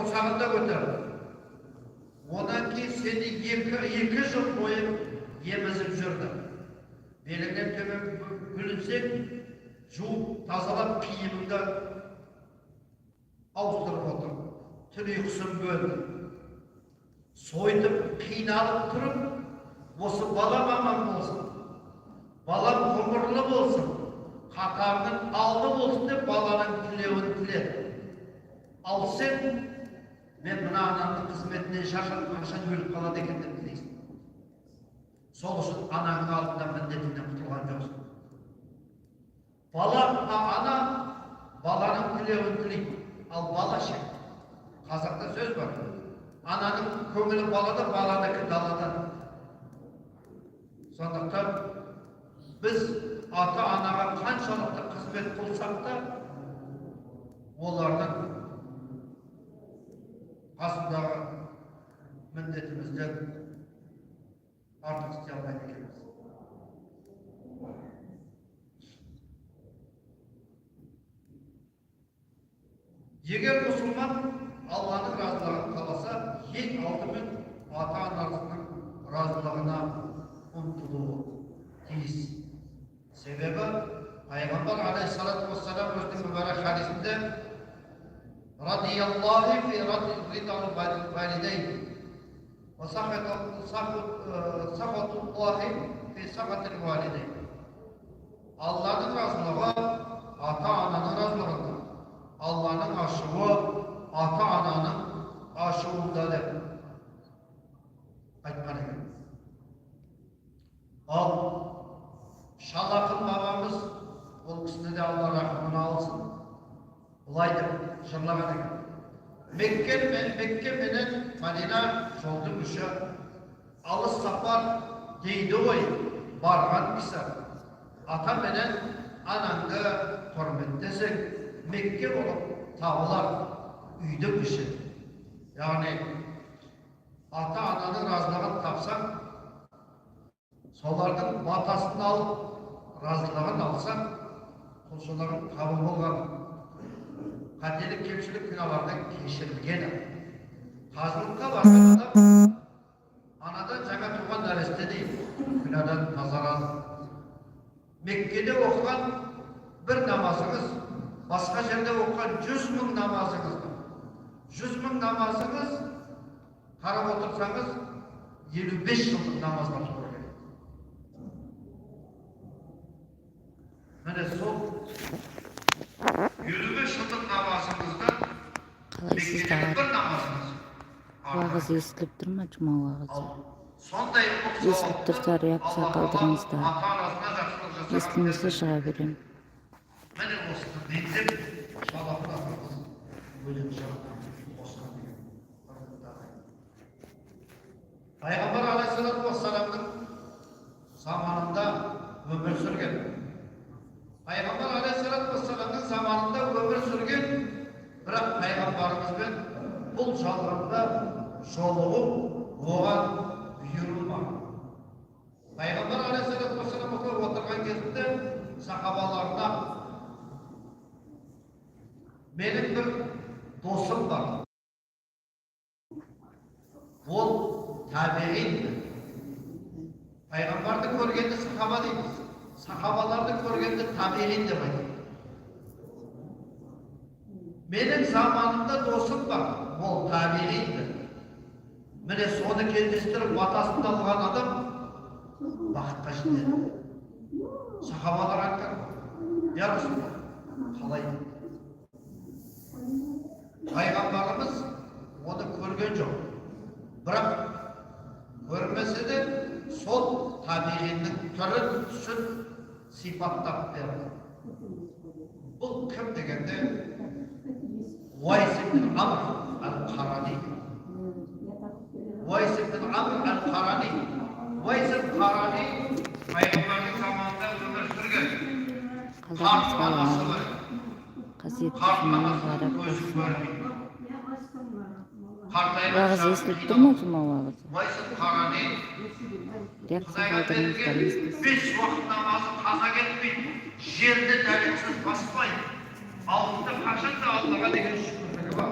құрсағында көтерді. Одан кейін сені екі жыл бойы емізіп жүрді. Беліңнен төмен бүлінсең, жуып, тазалап, киіміңді ауыстырып отыр. Түн ұйқысын бөлді. Сойдып, қиналып тұрып, осы балам аман болсын, балам ғұмырлы болсын, қатарының алды болсын деп баланың тілеуін тіледі. Ал сен, мен мына анамның қызметінен шаршап қашан өліп қалады екен деп тілейсің. Сол үшін ананың алдында міндетінен құтылған жоқсың. Ана баланың тілеуін тілейді, ал бала ше. Қазақта сөз бар. Ананың көңілі балада, баладікі далада. Сондықтан біз ата-анаға қаншалықты қызмет қылсақ та, олардың қасындағы міндетімізден артық істей алмайды екенбіз. Егер мұсылман Алланың разылығын қаласа, ең алдымен ата-анасының разылығына ұмтылуы тиіс. Себебі пайғамбар алейхиссалату вассалам өзінің мүбәрак хадисінде радияллахи фи ридал валидейн ва сахатуллахи фи сахатил валидейн. Алланың разылығы ата-ананың разылығында, Алланың ашуы ата-ананың ашуында деп айтқан екен. Ал Шалақын бабамыз, ол кісіні де Алла рахымын алсын, бұлай деп жырлаған екен. Мекке менен Мәдина жолдың үші, алыс сапар дейді ғой, барған кісі. Ата менен анаңды құрметтесең, Мекке болып табылар үйдің іші. Яғни ата-ананың разылығын тапсаң, солардың батасын алып, разылығын алсаң, құлшылығын қабыл болған, қателік, кемшілік, күнәлардан кешірілгені. Қажылыққа барған адам анадан жаңа туған нәресте дейді, күнәдан тазарады. Меккеде оқыған бір намазыңыз, басқа жерде оқыған 100 мың намазыңыз бар. 100 мың намазыңыз, қарап отырсаңыз, 55 жылдық намазға тура келеді. Міне сол 55 жылдық намазыңыздан Меккедегі бір намазыңыз. Уағыз естіліп тұр ма, жұма уағызы? Сондай естіліп тұрса реакция қалдырыңыздар. Естілмесе шыға берем. Міне осыны бекзеп, шалақын атамыз өлең жағынан осыны деген. Пайғамбар алейхиссалату вассаламның заманында өмір сүрген. Пайғамбар алейхиссалату вассаламның заманында өмір сүрген, бірақ пайғамбарымызбен бұл жалғанда жолығу оған бұйырылмаған. Пайғамбар алейхиссалату вассалам отырған кезінде сахабаларына менің бір досым бар. Ол табиғин. Пайғамбарды көргенде сахаба дейміз. Сахабаларды көргенде табиғин деп айтады. Менің заманымда досым бар. Ол табиғин. Міне соны кездестіріп батасын алған адам бақытқа жетеді. Сахабалар айтқан, я Расулаллах, қалай? Пайғамбарымыз оны көрген жоқ. Бірақ көрмесе де сол табиғиннің түрін, түсін сипаттап берді. Бұл кім дегенде Уайс ибн Амр әл-Қарани. Уайс ибн Амр әл-Қарани. Уайс әл-Қарани пайғамбардың заманында өмір сүрген. Қарт анасы бар. Қарт анасының көзі көрмейді. Уағыз естіліп тұр ма, жұма уағызы? Уайс әл-Қарани Реакция қалдырыңыздар, естілсін. 5 уақыт намазы қаза кетпейді. Жерді дәлетсіз баспайды. Алдында қашан да Аллаға деген шүкірлігі бар.